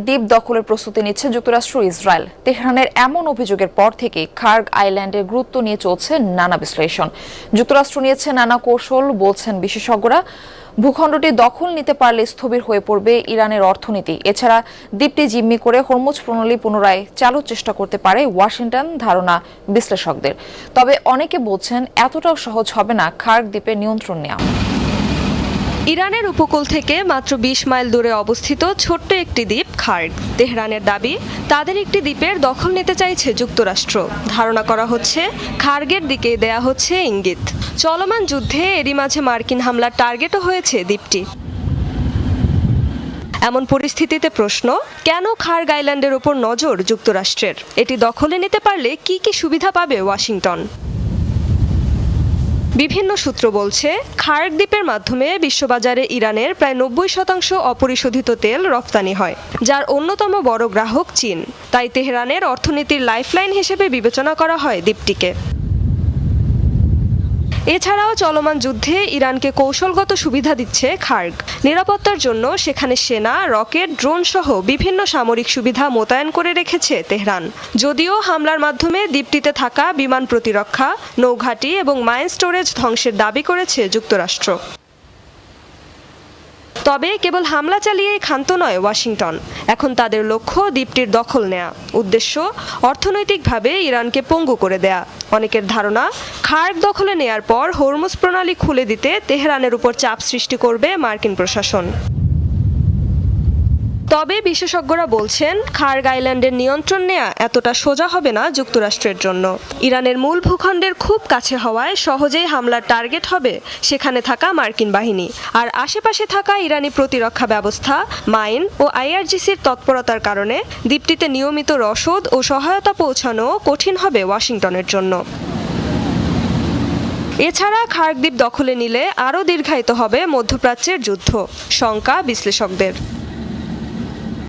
দ্বীপ দখলের প্রস্তুতি নিচ্ছে যুক্তরাষ্ট্র ইসরায়েল। তেহরানের এমন অভিযোগের পর থেকে খার্গ আইল্যান্ডের গুরুত্ব নিয়ে চলছে নানা বিশ্লেষণ। যুক্তরাষ্ট্র নিয়েছে নানা কৌশল, বলছেন বিশেষজ্ঞরা। ভূখণ্ডটি দখল নিতে পারলে স্থবির হয়ে পড়বে ইরানের অর্থনীতি। এছাড়া দ্বীপটি জিম্মি করে হরমুজ প্রণালী পুনরায় চালুর চেষ্টা করতে পারে ওয়াশিংটন, ধারণা বিশ্লেষকদের। তবে অনেকে বলছেন এতটাও সহজ হবে না খার্গ দ্বীপের নিয়ন্ত্রণ নেওয়া। ইরানের উপকূল থেকে মাত্র ২০ মাইল দূরে অবস্থিত ছোট্ট একটি দ্বীপ খার্গ। তেহরানের দাবি, তাদের একটি দ্বীপের দখল নিতে চাইছে যুক্তরাষ্ট্র। ধারণা করা হচ্ছে খার্গের দিকে দেয়া হচ্ছে ইঙ্গিত। চলমান যুদ্ধে এরই মাঝে মার্কিন হামলার টার্গেটও হয়েছে দ্বীপটি। এমন পরিস্থিতিতে প্রশ্ন, কেন খার্গ আইল্যান্ডের উপর নজর যুক্তরাষ্ট্রের? এটি দখলে নিতে পারলে কি কি সুবিধা পাবে ওয়াশিংটন? বিভিন্ন সূত্র বলছে, খার্গ দ্বীপের মাধ্যমে বিশ্ববাজারে ইরানের প্রায় ৯০% অপরিশোধিত তেল রপ্তানি হয়, যার অন্যতম বড় গ্রাহক চীন। তাই তেহরানের অর্থনীতির লাইফলাইন হিসেবে বিবেচনা করা হয় দ্বীপটিকে। এছাড়াও চলমান যুদ্ধে ইরানকে কৌশলগত সুবিধা দিচ্ছে খার্গ। নিরাপত্তার জন্য সেখানে সেনা, রকেট, ড্রোন সহ বিভিন্ন সামরিক সুবিধা মোতায়েন করে রেখেছে তেহরান। যদিও হামলার মাধ্যমে দ্বীপটিতে থাকা বিমান প্রতিরক্ষা, নৌঘাঁটি এবং মাইন স্টোরেজ ধ্বংসের দাবি করেছে যুক্তরাষ্ট্র। তবে কেবল হামলা চালিয়েই ক্ষান্ত নয় ওয়াশিংটন। এখন তাদের লক্ষ্য দ্বীপটির দখল নেয়া। উদ্দেশ্য অর্থনৈতিকভাবে ইরানকে পঙ্গু করে দেয়া। অনেকের ধারণা, খার্গ দখলে নেয়ার পর হরমুজ প্রণালী খুলে দিতে তেহরানের উপর চাপ সৃষ্টি করবে মার্কিন প্রশাসন। তবে বিশেষজ্ঞরা বলছেন, খার্গ আইল্যান্ডের নিয়ন্ত্রণ নেয়া এতটা সোজা হবে না যুক্তরাষ্ট্রের জন্য। ইরানের মূল ভূখণ্ডের খুব কাছে হওয়ায় সহজেই হামলার টার্গেট হবে সেখানে থাকা মার্কিন বাহিনী। আর আশেপাশে থাকা ইরানি প্রতিরক্ষা ব্যবস্থা, মাইন ও আইআরজিসির তৎপরতার কারণে দ্বীপটিতে নিয়মিত রসদ ও সহায়তা পৌঁছানো কঠিন হবে ওয়াশিংটনের জন্য। এছাড়া খার্গ দ্বীপ দখলে নিলে আরও দীর্ঘায়িত হবে মধ্যপ্রাচ্যের যুদ্ধ, শঙ্কা বিশ্লেষকদের।